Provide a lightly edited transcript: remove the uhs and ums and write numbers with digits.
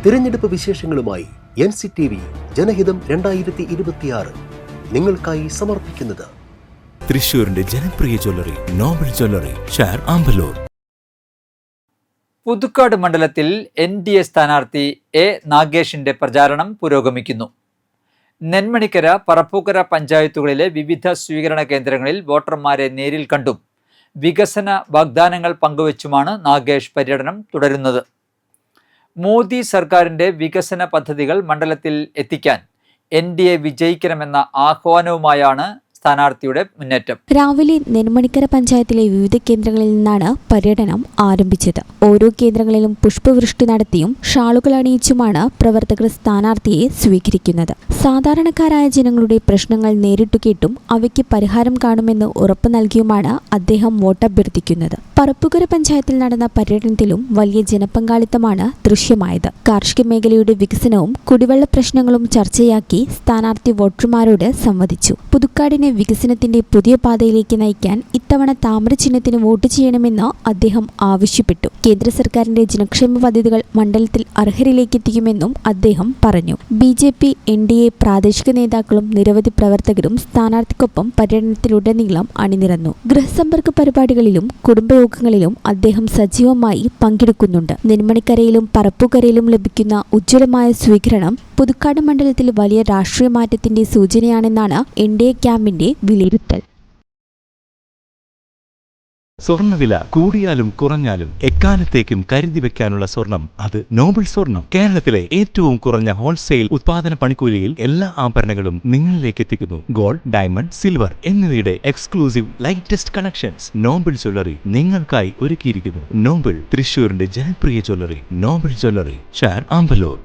തിരഞ്ഞെടുപ്പ് വിശേഷങ്ങളുമായി NCTV ജനഹിതം 2026 നിങ്ങൾക്കായി സമർപ്പിക്കുന്നത് തൃശൂരിന്റെ ജനപ്രിയ ജ്വല്ലറി നോബൽ ജ്വല്ലറി, ഷാർ ആമ്പലൂർ. പുതുക്കാട് മണ്ഡലത്തിൽ NDA സ്ഥാനാർത്ഥി A. നാഗേഷിന്റെ പ്രചാരണം പുരോഗമിക്കുന്നു. നെന്മണിക്കര, പറപ്പൂക്കര പഞ്ചായത്തുകളിലെ വിവിധ സ്വീകരണ കേന്ദ്രങ്ങളിൽ വോട്ടർമാരെ നേരിൽ കണ്ടും വികസന വാഗ്ദാനങ്ങൾ പങ്കുവച്ചുമാണ് നാഗേഷ് പര്യടനം തുടരുന്നത്. മോദി സർക്കാരിന്റെ വികസന പദ്ധതികൾ മണ്ഡലത്തിൽ എത്തിക്കാൻ NDA വിജയിക്കണമെന്ന ആഹ്വാനവുമായാണ് സ്ഥാനാർത്ഥിയുടെ മുന്നേറ്റം. രാവിലെ നെന്മണിക്കര പഞ്ചായത്തിലെ വിവിധ കേന്ദ്രങ്ങളിൽ നിന്നാണ് പര്യടനം ആരംഭിച്ചത്. ഓരോ കേന്ദ്രങ്ങളിലും പുഷ്പവൃഷ്ടി നടത്തിയും ഷാളുകൾ അണിയിച്ചുമാണ് പ്രവർത്തകർ സ്ഥാനാർത്ഥിയെ സ്വീകരിക്കുന്നത്. സാധാരണക്കാരായ ജനങ്ങളുടെ പ്രശ്നങ്ങൾ നേരിട്ടു കേട്ടും അവയ്ക്ക് പരിഹാരം കാണുമെന്ന് ഉറപ്പു നൽകിയുമാണ് അദ്ദേഹം വോട്ടഭ്യർത്ഥിക്കുന്നത്. പറപ്പൂക്കര പഞ്ചായത്തിൽ നടന്ന പര്യടനത്തിലും വലിയ ജനപങ്കാളിത്തമാണ് ദൃശ്യമായത്. കാർഷിക മേഖലയുടെ വികസനവും കുടിവെള്ള പ്രശ്നങ്ങളും ചർച്ചയാക്കി സ്ഥാനാർത്ഥി വോട്ടർമാരോട് സംവദിച്ചു. പുതുക്കാടിനെ വികസനത്തിന്റെ പുതിയ പാതയിലേക്ക് നയിക്കാൻ ഇത്തവണ താമര ചിഹ്നത്തിന് വോട്ട് ചെയ്യണമെന്ന് അദ്ദേഹം ആവശ്യപ്പെട്ടു. കേന്ദ്ര സർക്കാരിന്റെ ജനക്ഷേമ പദ്ധതികൾ മണ്ഡലത്തിൽ അർഹരിലേക്ക് എത്തിക്കുമെന്നും അദ്ദേഹം പറഞ്ഞു. BJP, NDA പ്രാദേശിക നേതാക്കളും നിരവധി പ്രവർത്തകരും സ്ഥാനാർത്ഥിക്കൊപ്പം പര്യടനത്തിലുടനീളം അണിനിരന്നു. ഗൃഹസമ്പർക്ക പരിപാടികളിലും കുടുംബയോഗങ്ങളിലും അദ്ദേഹം സജീവമായി പങ്കെടുക്കുന്നുണ്ട്. നെന്മണിക്കരയിലും പറപ്പൂക്കരയിലും ലഭിക്കുന്ന ഉജ്ജ്വലമായ സ്വീകരണം പുതുക്കാട് മണ്ഡലത്തിൽ വലിയ രാഷ്ട്രീയ മാറ്റത്തിന്റെ സൂചനയാണെന്നാണ് NDA ക്യാമ്പിന്റെ വിലയിരുത്തൽ. സ്വർണ്ണവില കൂടിയാലും കുറഞ്ഞാലും എക്കാലത്തേക്കും കരുതി വെക്കാനുള്ള സ്വർണം, അത് നോബൽ സ്വർണം. കേരളത്തിലെ ഏറ്റവും കുറഞ്ഞ ഹോൾസെയിൽ ഉത്പാദന പണിക്കൂലിയിൽ എല്ലാ ആഭരണങ്ങളും നിങ്ങളിലേക്ക് എത്തിക്കുന്നു. ഗോൾഡ്, ഡയമണ്ട്, സിൽവർ എന്നിവയുടെ exclusive lightest collections Nobel jewellery നിങ്ങൾക്കായി ഒരുക്കിയിരിക്കുന്നു. നോബൽ, തൃശൂരിന്റെ ജനപ്രിയ ജ്വല്ലറി നോബൽ ജ്വല്ലറി, ഷാർ ആമ്പലൂർ.